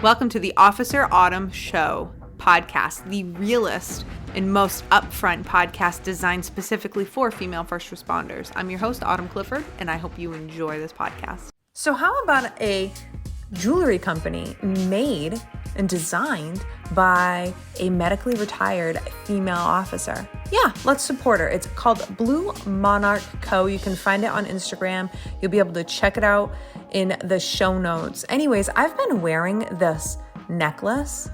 Welcome to the Officer Autumn Show podcast, the realest and most upfront podcast designed specifically for female first responders. I'm your host, Autumn Clifford, and I hope you enjoy this podcast. So how about a jewelry company made and designed by a medically retired female officer? Yeah, let's support her. It's called Blue Monarch Co. You can find it on Instagram. You'll be able to check it out in the show notes. Anyways, I've been wearing this necklace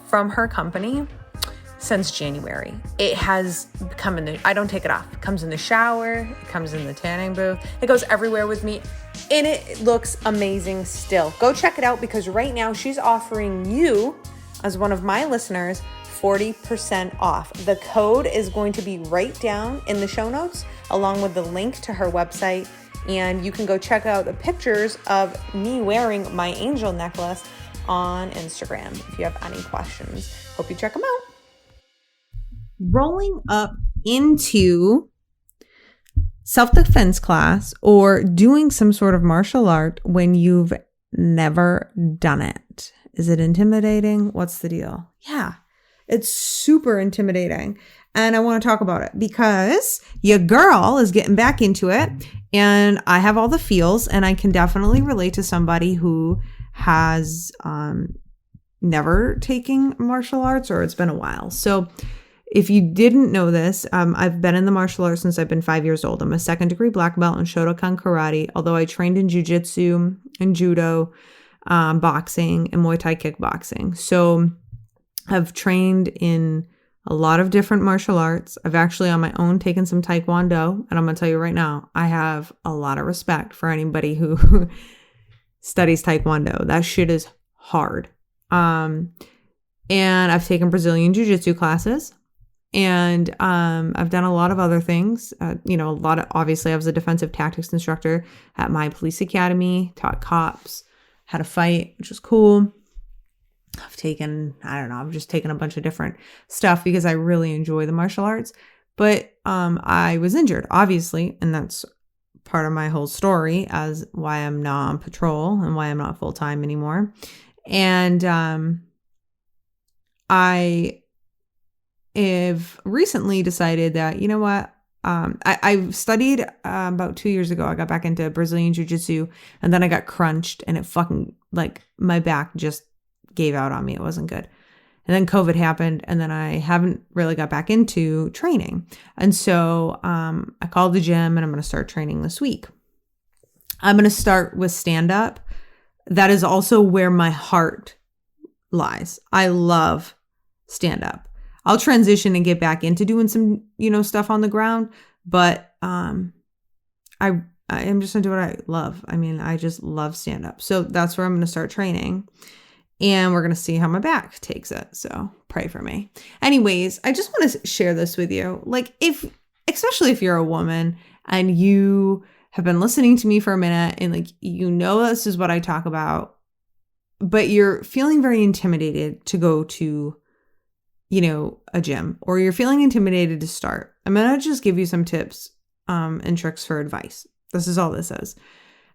from her company since January. It has come I don't take it off. It comes in the shower, it comes in the tanning booth, it goes everywhere with me, and it looks amazing still. Go check it out because right now she's offering you, as one of my listeners, 40% off. The code is going to be right down in the show notes, along with the link to her website, and you can go check out the pictures of me wearing my angel necklace on Instagram if you have any questions. Hope you check them out. Rolling up into self-defense class or doing some sort of martial art when you've never done it. Is it intimidating? What's the deal? Yeah, it's super intimidating. And I want to talk about it because your girl is getting back into it and I have all the feels and I can definitely relate to somebody who has never taken martial arts or it's been a while. So if you didn't know this, I've been in the martial arts since I've been 5 years old. I'm a second-degree black belt in Shotokan karate, although I trained in jiu-jitsu and judo, boxing, and Muay Thai kickboxing. So I've trained in a lot of different martial arts. I've actually on my own taken some Taekwondo, and I'm going to tell you right now, I have a lot of respect for anybody who studies Taekwondo. That shit is hard. And I've taken Brazilian Jiu-Jitsu classes. And I've done a lot of other things. Obviously I was a defensive tactics instructor at my police academy, taught cops how to fight, which was cool. I've just taken a bunch of different stuff because I really enjoy the martial arts. But I was injured, obviously, and that's part of my whole story as why I'm not on patrol and why I'm not full-time anymore. And I have recently decided that, you know what, I studied about 2 years ago. I got back into Brazilian Jiu-Jitsu and then I got crunched and it fucking, my back just gave out on me. It wasn't good. And then COVID happened and then I haven't really got back into training. And so I called the gym and I'm going to start training this week. I'm going to start with stand-up. That is also where my heart lies. I love stand-up. I'll transition and get back into doing some, stuff on the ground, but I am just going to do what I love. I mean, I just love stand-up. So that's where I'm going to start training. And we're going to see how my back takes it. So pray for me. Anyways, I just want to share this with you. Especially if you're a woman and you have been listening to me for a minute and this is what I talk about, but you're feeling very intimidated to go to, a gym, or you're feeling intimidated to start. I'm going to just give you some tips and tricks for advice. This is all this is.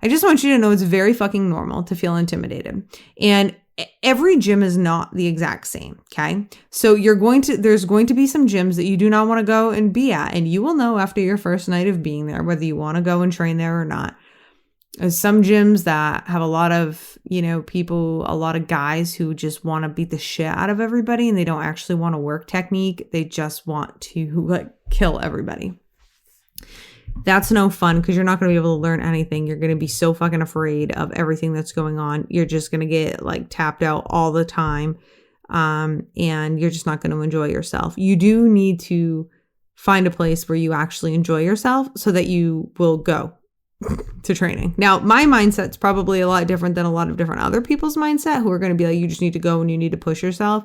I just want you to know it's very fucking normal to feel intimidated. And every gym is not the exact same, okay? So there's going to be some gyms that you do not want to go and be at, and you will know after your first night of being there whether you want to go and train there or not. There's some gyms that have a lot of, people, a lot of guys who just want to beat the shit out of everybody and they don't actually want to work technique. They just want to kill everybody. That's no fun because you're not going to be able to learn anything. You're going to be so fucking afraid of everything that's going on. You're just going to get tapped out all the time. And you're just not going to enjoy yourself. You do need to find a place where you actually enjoy yourself so that you will go to training. Now, my mindset's probably a lot different than a lot of different other people's mindset who are going to be like, you just need to go and you need to push yourself.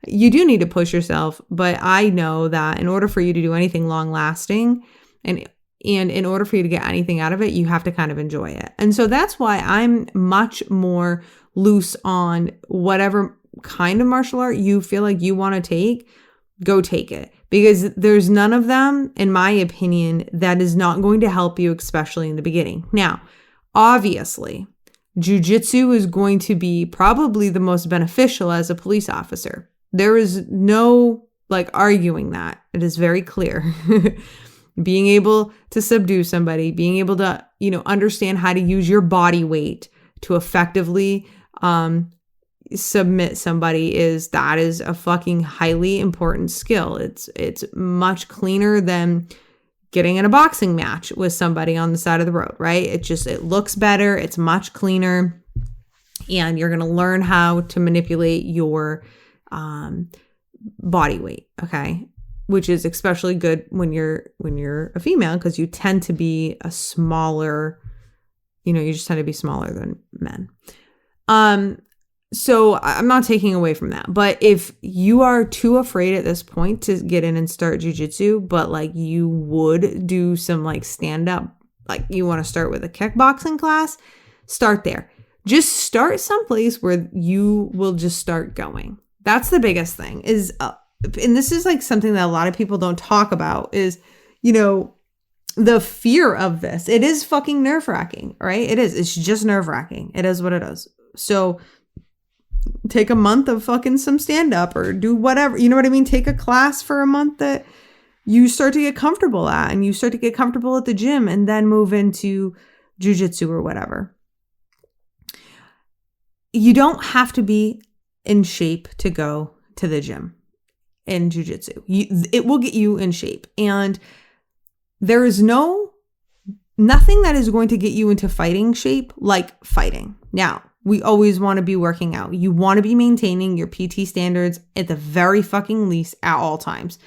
You do need to push yourself, but I know that in order for you to do anything long lasting and in order for you to get anything out of it, you have to kind of enjoy it. And so that's why I'm much more loose on whatever kind of martial art you feel like you want to take, go take it. Because there's none of them, in my opinion, that is not going to help you, especially in the beginning. Now, obviously, Jiu-jitsu is going to be probably the most beneficial as a police officer. There is no arguing that. It is very clear. Being able to subdue somebody, being able to, understand how to use your body weight to effectively submit somebody is a fucking highly important skill. It's much cleaner than getting in a boxing match with somebody on the side of the road, right? It looks better. It's much cleaner, and you're going to learn how to manipulate your body weight. Okay. Which is especially good when you're a female, because you tend to be a smaller, you just tend to be smaller than men. So I'm not taking away from that, but if you are too afraid at this point to get in and start jiu-jitsu, but you would do some stand up, you want to start with a kickboxing class, start there. Just start someplace where you will just start going. That's the biggest thing is, and this is something that a lot of people don't talk about is, the fear of this. It is fucking nerve-wracking, right? It is. It's just nerve-wracking. It is what it is. So take a month of fucking some stand-up or do whatever. You know what I mean? Take a class for a month that you start to get comfortable at, and you start to get comfortable at the gym, and then move into jiu-jitsu or whatever. You don't have to be in shape to go to the gym in jiu-jitsu. It will get you in shape. And there is nothing that is going to get you into fighting shape like fighting. Now, we always want to be working out. You want to be maintaining your PT standards at the very fucking least at all times.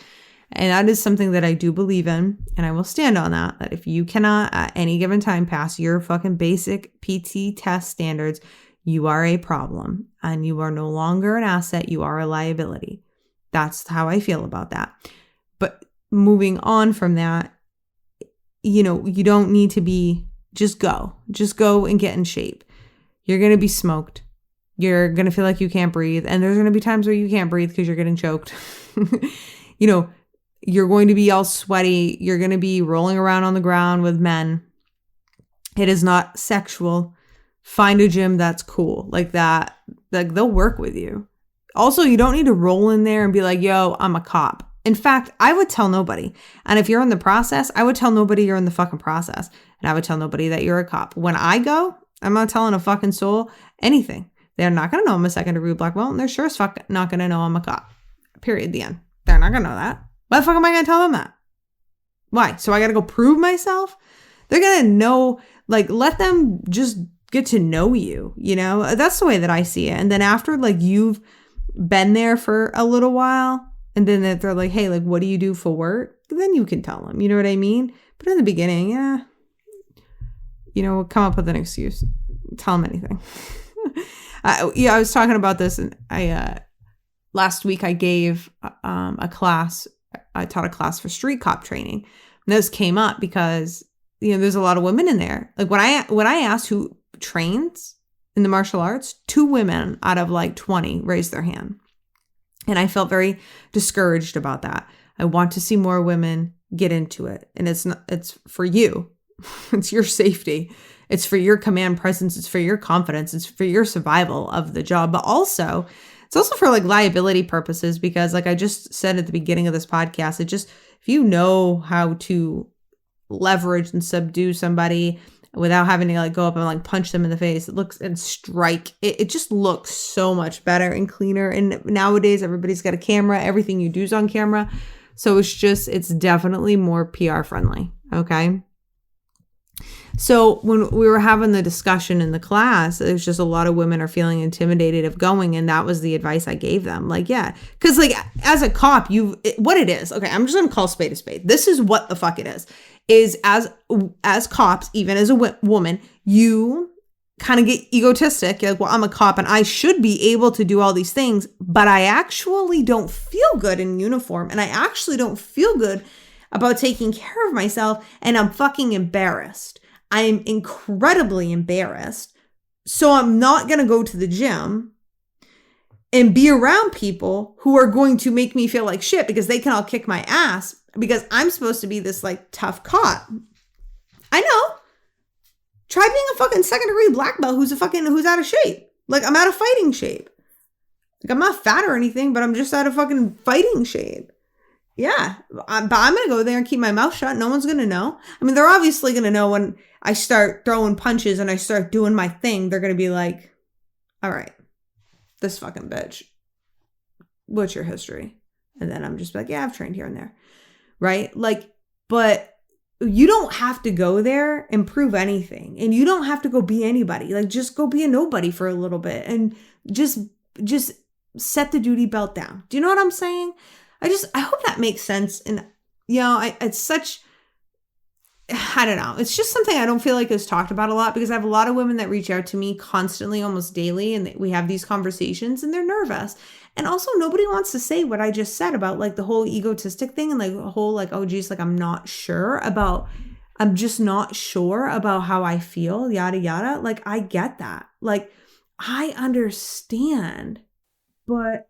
And that is something that I do believe in. And I will stand on that if you cannot at any given time pass your fucking basic PT test standards, you are a problem and you are no longer an asset. You are a liability. That's how I feel about that. But moving on from that, you don't need to be, just go and get in shape. You're going to be smoked. You're going to feel like you can't breathe. And there's going to be times where you can't breathe because you're getting choked. You're going to be all sweaty. You're going to be rolling around on the ground with men. It is not sexual. Find a gym that's cool like that. They'll work with you. Also, you don't need to roll in there and be like, yo, I'm a cop. In fact, I would tell nobody. And if you're in the process, I would tell nobody you're in the fucking process. And I would tell nobody that you're a cop. When I go, I'm not telling a fucking soul anything. They're not going to know I'm a second-degree black belt, and they're sure as fuck not going to know I'm a cop. Period. The end. They're not going to know that. Why the fuck am I going to tell them that? Why? So I got to go prove myself? They're going to know, let them just get to know you, That's the way that I see it. And then after, you've been there for a little while, and then they're like, hey, what do you do for work? Then you can tell them, you know what I mean? But in the beginning, yeah, come up with an excuse. Tell them anything. I was talking about this, and last week I gave a class. I taught a class for street cop training. And this came up because, there's a lot of women in there. When I asked who trains in the martial arts, 2 women out of 20 raised their hand. And I felt very discouraged about that. I want to see more women get into it. And it's for you. It's your safety. It's for your command presence. It's for your confidence. It's for your survival of the job. But also, it's also for liability purposes, because I just said at the beginning of this podcast, if you know how to leverage and subdue somebody without having to go up and punch them in the face, and strike, it just looks so much better and cleaner. And nowadays everybody's got a camera. Everything you do is on camera. So it's definitely more PR friendly. Okay. So when we were having the discussion in the class, there's just a lot of women are feeling intimidated of going. And that was the advice I gave them. Yeah, because as a cop, what it is. Okay, I'm just going to call spade a spade. This is what the fuck it is as cops, even as a woman, you kind of get egotistic. You're like, well, I'm a cop and I should be able to do all these things, but I actually don't feel good in uniform. And I actually don't feel good about taking care of myself. And I'm fucking embarrassed. I'm incredibly embarrassed. So I'm not going to go to the gym and be around people who are going to make me feel like shit because they can all kick my ass because I'm supposed to be this tough cop. I know. Try being a fucking second degree black belt who's out of shape. Like, I'm out of fighting shape. Like, I'm not fat or anything, but I'm just out of fucking fighting shape. Yeah. But I'm going to go there and keep my mouth shut. No one's going to know. I mean, they're obviously going to know when I start throwing punches and I start doing my thing. They're going to be like, all right, this fucking bitch, what's your history? And then I'm just like, yeah, I've trained here and there. Right? Like, but you don't have to go there and prove anything. And you don't have to go be anybody. Like, just go be a nobody for a little bit and just set the duty belt down. Do you know what I'm saying? I hope that makes sense. And, it's such, I don't know. It's just something I don't feel like is talked about a lot, because I have a lot of women that reach out to me constantly, almost daily, and we have these conversations and they're nervous. And also, nobody wants to say what I just said about like the whole egotistic thing and like the whole like, oh geez, like I'm just not sure about how I feel, yada, yada. Like, I get that. Like, I understand. But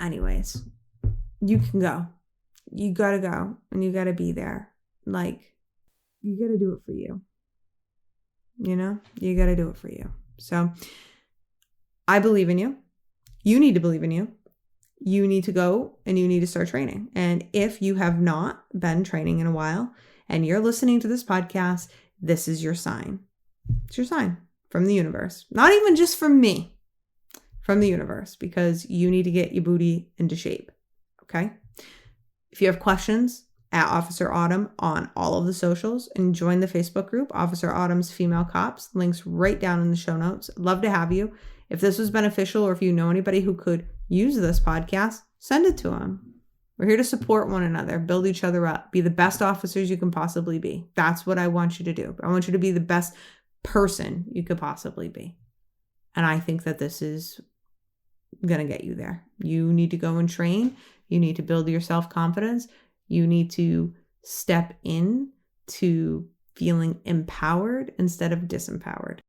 anyways, you can go. You gotta go and you gotta be there. Like, you gotta do it for you. You gotta do it for you. So I believe in you. You need to believe in you. You need to go and you need to start training. And if you have not been training in a while and you're listening to this podcast, this is your sign. It's your sign from the universe. Not even just from me, from the universe, because you need to get your booty into shape. Okay? If you have questions, at Officer Autumn on all of the socials, and join the Facebook group, Officer Autumn's Female Cops. Links right down in the show notes. I'd love to have you. If this was beneficial, or if you know anybody who could use this podcast, send it to them. We're here to support one another, build each other up, be the best officers you can possibly be. That's what I want you to do. I want you to be the best person you could possibly be. And I think that this is going to get you there. You need to go and train. You need to build your self-confidence. You need to step in to feeling empowered instead of disempowered.